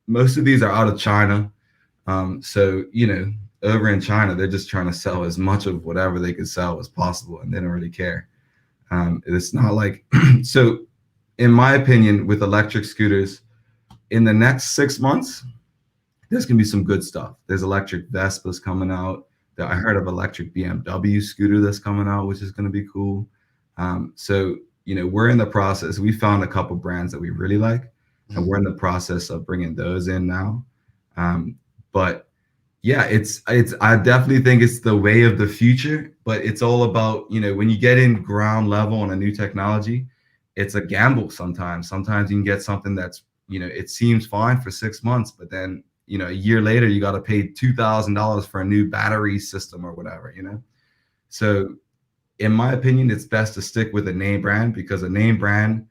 Most of these are out of China. So, over in China, they're just trying to sell as much of whatever they can sell as possible, and they don't really care. It's not like, so in my opinion, with electric scooters, in the next 6 months, there's gonna be some good stuff. There's electric Vespas coming out. I heard of electric BMW scooter that's coming out, which is gonna be cool. So, we're in the process. We found a couple brands that we really like, and we're in the process of bringing those in now. But yeah, I definitely think it's the way of the future, but it's all about, when you get in ground level on a new technology, it's a gamble sometimes. Sometimes you can get something that's, it seems fine for 6 months, but then, a year later, you got to pay $2,000 for a new battery system or whatever, So in my opinion, it's best to stick with a name brand, because a name brand,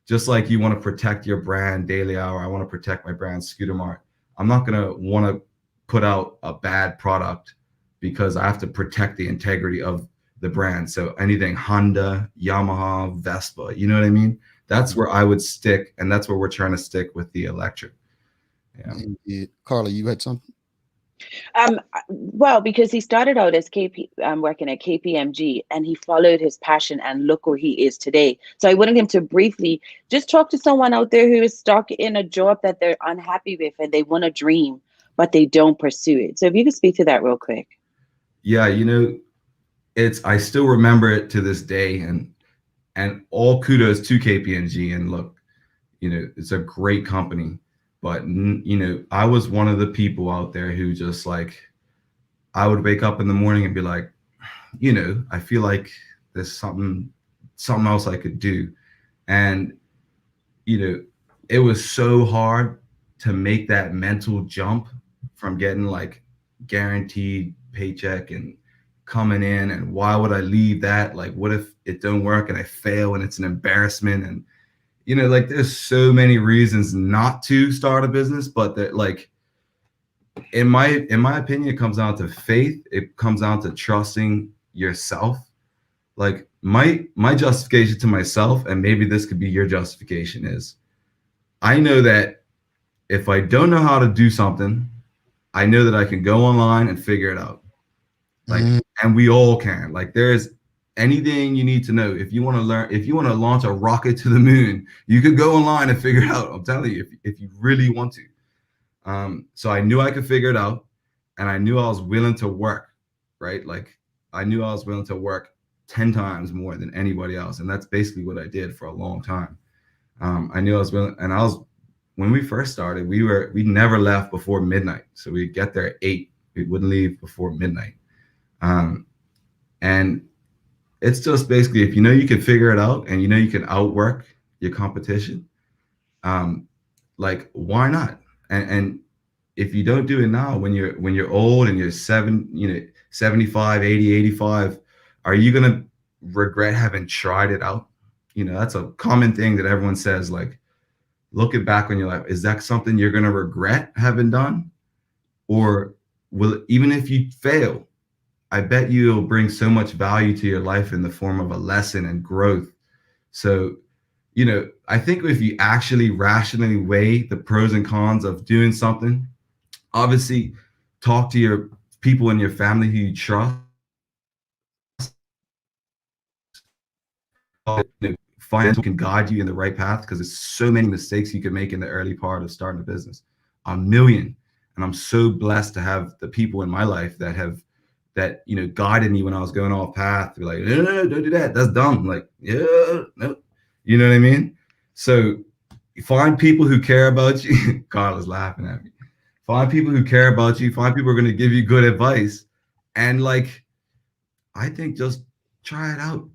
just like you want to protect your brand Daily Hour, I want to protect my brand Scooter Mart. I'm not going to want to put out a bad product because I have to protect the integrity of the brand. So anything Honda, Yamaha, Vespa, you know what I mean? That's where I would stick, and that's where we're trying to stick with the electric. Yeah. Carla, you had something? Well, because he started out as working at KPMG, and he followed his passion, and look where he is today. So I wanted him to briefly just talk to someone out there who is stuck in a job that they're unhappy with and they want to dream. but they don't pursue it. So if you could speak to that real quick. Yeah, I still remember it to this day, and all kudos to KPMG. And look, it's a great company, but I was one of the people out there who just like, I would wake up in the morning and be like, I feel like there's something else I could do. And, it was so hard to make that mental jump from getting like guaranteed paycheck and coming in, and why would I leave that? Like, what if it don't work and I fail and it's an embarrassment? And, like there's so many reasons not to start a business, but that like, in my opinion, it comes down to faith. It comes down to trusting yourself. Like my justification to myself, and maybe this could be your justification, is I know that if I don't know how to do something, I know that I can go online and figure it out. Like, and we all can. Like, there's anything you need to know. If you want to learn, if you want to launch a rocket to the moon, you can go online and figure it out. I'm telling you, if you really want to. So I knew I could figure it out, and I knew I was willing to work, right? Like, I knew I was willing to work 10 times more than anybody else. And that's basically what I did for a long time. I knew I was willing, and when we first started, we never left before midnight. So we'd get there at 8. We wouldn't leave before midnight. And it's just basically, if you can figure it out and you can outwork your competition, like, why not? And if you don't do it now, when you're old and you're 75, 80, 85, are you going to regret having tried it out? That's a common thing that everyone says, like, looking back on your life, is that something you're going to regret having done? Or even if you fail, I bet you it'll bring so much value to your life in the form of a lesson and growth. So, I think if you actually rationally weigh the pros and cons of doing something, obviously talk to your people in your family who you trust. Find who can guide you in the right path, because there's so many mistakes you can make in the early part of starting a business. A million. And I'm so blessed to have the people in my life that guided me when I was going off path. They're like, no, don't do that. That's dumb. I'm like, yeah, no. You know what I mean? So find people who care about you. Carla's laughing at me. Find people who care about you. Find people who are going to give you good advice. And like, I think just try it out.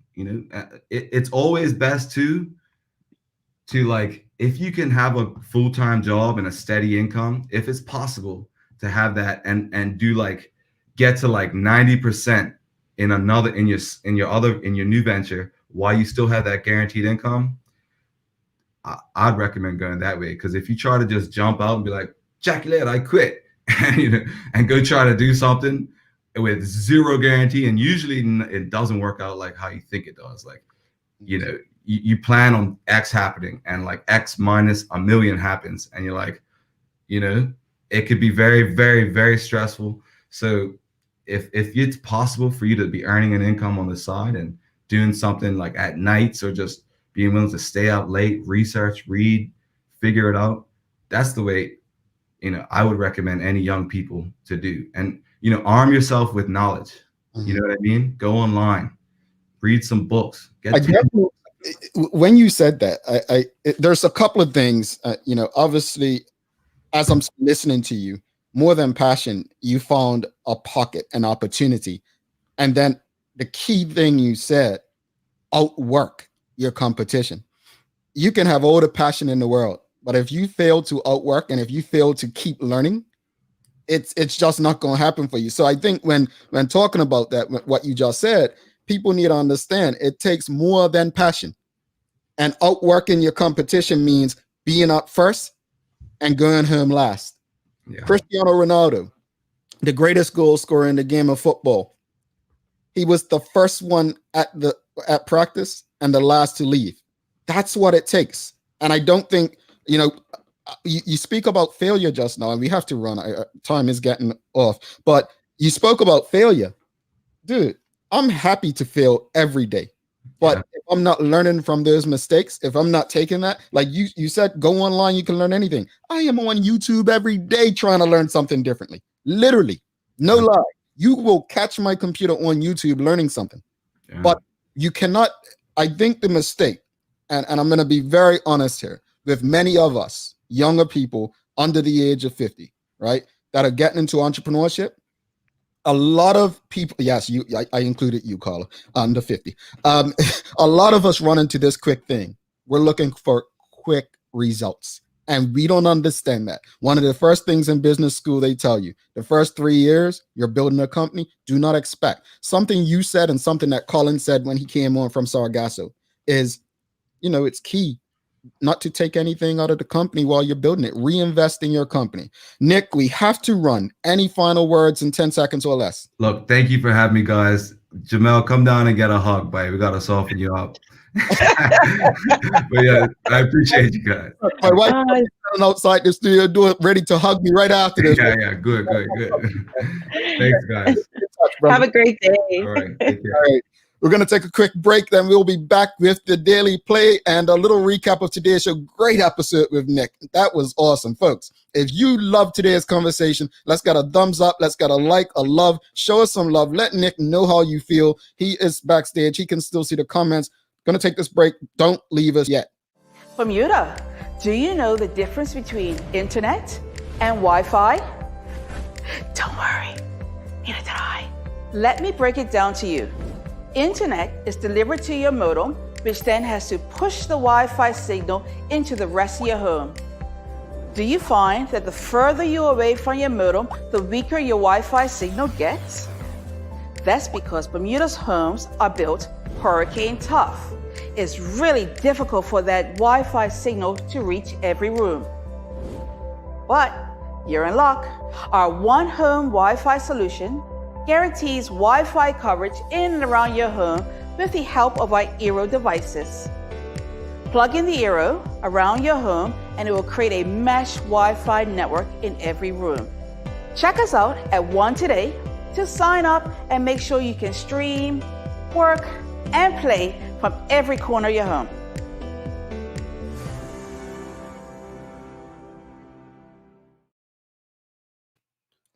It's always best to like, if you can have a full-time job and a steady income, if it's possible to have that and do like, get to like 90% in your new venture while you still have that guaranteed income, I'd recommend going that way. Because if you try to just jump out and be like, Jackie, I quit, and go try to do something with zero guarantee, and usually it doesn't work out like how you think it does. Like, you plan on X happening, and like X minus a million happens, and you're like, it could be very, very, very stressful. So if it's possible for you to be earning an income on the side and doing something like at nights, or just being willing to stay out late, research, read, figure it out, that's the way, I would recommend any young people to do. And, arm yourself with knowledge. You know what I mean? Go online, read some books. When you said that, there's a couple of things, obviously, as I'm listening to you, more than passion, you found a pocket, an opportunity. And then the key thing you said, outwork your competition. You can have all the passion in the world, but if you fail to outwork, and if you fail to keep learning, it's just not going to happen for you. So I think when talking about that, what you just said, people need to understand it takes more than passion. And outworking your competition means being up first and going home last. Yeah. Cristiano Ronaldo, the greatest goal scorer in the game of football, he was the first one at practice and the last to leave. That's what it takes. And I don't think, you speak about failure just now, and we have to run. Time is getting off. But you spoke about failure. Dude, I'm happy to fail every day. But if I'm not learning from those mistakes, if I'm not taking that, like you said, go online, you can learn anything. I am on YouTube every day trying to learn something differently. Literally, no lie. You will catch my computer on YouTube learning something. Yeah. But you cannot, I think the mistake, and I'm going to be very honest here, with many of us, younger people under the age of 50, right, that are getting into entrepreneurship, a lot of people, yes, I included you, Carla, under 50. A lot of us run into this quick thing. We're looking for quick results, and we don't understand that. One of the first things in business school, they tell you, the first 3 years you're building a company, do not expect. Something you said and something that Colin said when he came on from Sargasso is, it's key not to take anything out of the company while you're building it. Reinvest in your company. Nick, we have to run. Any final words in 10 seconds or less? Look, thank you for having me, guys. Jamel, come down and get a hug, babe. We got to soften you up. But yeah, I appreciate you guys. My wife outside the studio ready to hug me right after this. Yeah, good. Thanks, guys. Have a great day. All right, take care. All right. We're going to take a quick break, then we'll be back with the Daily Play and a little recap of today's show. Great episode with Nick. That was awesome, folks. If you love today's conversation, let's get a thumbs up. Let's get a like, a love. Show us some love. Let Nick know how you feel. He is backstage. He can still see the comments. Going to take this break. Don't leave us yet. Bermuda, do you know the difference between internet and Wi-Fi? Don't worry, neither did I. Let me break it down to you. Internet is delivered to your modem, which then has to push the Wi-Fi signal into the rest of your home. Do you find that the further you're away from your modem, the weaker your Wi-Fi signal gets? That's because Bermuda's homes are built hurricane tough. It's really difficult for that Wi-Fi signal to reach every room. But you're in luck. Our One Home Wi-Fi solution guarantees Wi-Fi coverage in and around your home with the help of our Eero devices. Plug in the Eero around your home and it will create a mesh Wi-Fi network in every room. Check us out at One today to sign up and make sure you can stream, work, and play from every corner of your home.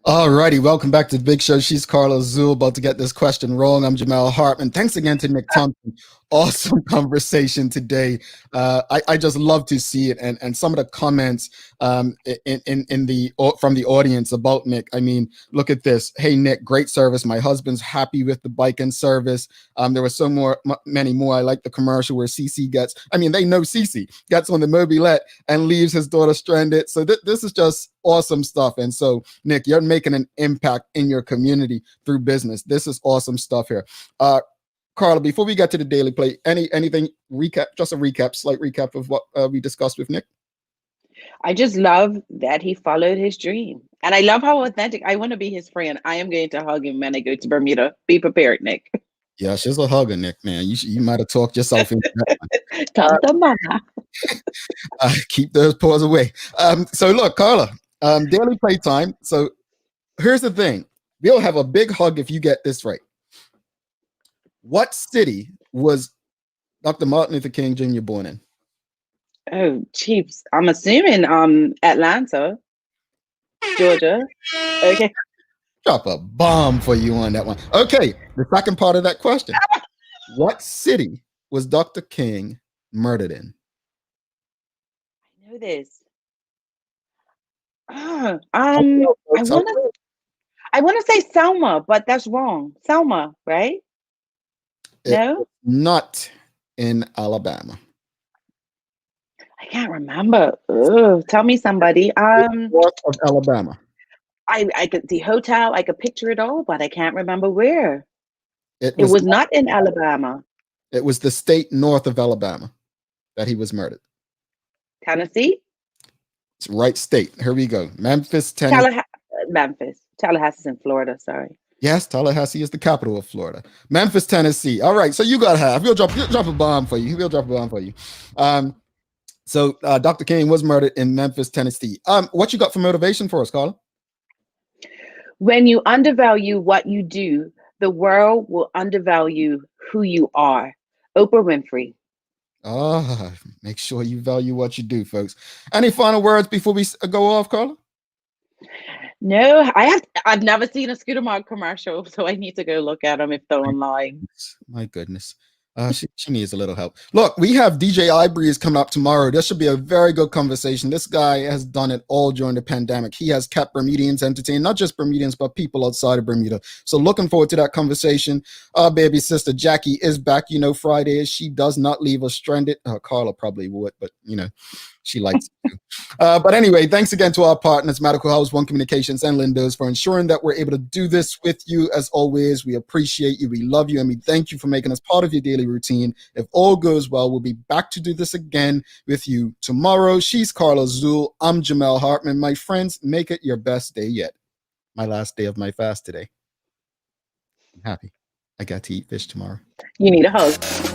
All righty, welcome back to the Big Show. She's Carla Azul, about to get this question wrong. I'm Jamel Hartman. Thanks again to Nick Thomson. Awesome conversation today. I just love to see it, and some of the comments from the audience about Nick. I mean, look at this. Hey Nick, great service. My husband's happy with the bike and service. There were many more. I like the commercial where Cece gets. I mean, they know Cece gets on the mobilette and leaves his daughter stranded. So this is just awesome stuff. And so Nick, you're making an impact in your community through business. This is awesome stuff here. Carla, before we get to the Daily Play, anything recap, just a recap, slight recap of what we discussed with Nick? I just love that he followed his dream. And I love how authentic. I want to be his friend. I am going to hug him when I go to Bermuda. Be prepared, Nick. Yeah, she's a hugger, Nick, man. You might have talked yourself into that. Tell the mama. Keep those paws away. So look, Carla, Daily Play time. So here's the thing. We'll have a big hug if you get this right. What city was Dr. Martin Luther King Jr. born in? Oh, Chiefs. I'm assuming Atlanta, Georgia. Okay. Drop a bomb for you on that one. Okay, the second part of that question. What city was Dr. King murdered in? I know this. I want to say Selma, but that's wrong. Selma, right? No, not in Alabama. I can't remember. Ugh, tell me somebody. North of Alabama. I could the hotel. I could picture it all, but I can't remember where. It was not in Alabama. It was the state north of Alabama that he was murdered. Tennessee. It's right state. Here we go. Memphis, Tennessee. Memphis. Tallahassee's in Florida. Sorry. Yes, Tallahassee is the capital of Florida. Memphis, Tennessee. All right, so you got half. He'll drop a bomb for you. He'll drop a bomb for you. So Dr. King was murdered in Memphis, Tennessee. What you got for motivation for us, Carla? When you undervalue what you do, the world will undervalue who you are. Oprah Winfrey. Make sure you value what you do, folks. Any final words before we go off, Carla? No, I've never seen a Scooter Mart commercial, so I need to go look at them if they're online. My goodness. She needs a little help. Look, we have DJ Ibreeze coming up tomorrow. This should be a very good conversation. This guy has done it all during the pandemic. He has kept Bermudians entertained, not just Bermudians, but people outside of Bermuda. So looking forward to that conversation. Our baby sister Jackie is back. You know, Fridays, she does not leave us stranded. Carla probably would, but you know, she likes it too. But anyway, thanks again to our partners, Medical House, One Communications, and Lindos, for ensuring that we're able to do this with you. As always, we appreciate you, we love you, and we thank you for making us part of your daily routine. If all goes well, we'll be back to do this again with you tomorrow. She's Carla Zul. I'm Jamel Hartman. My friends, make it your best day yet. My last day of my fast today. I'm happy. I got to eat fish tomorrow. You need a hug.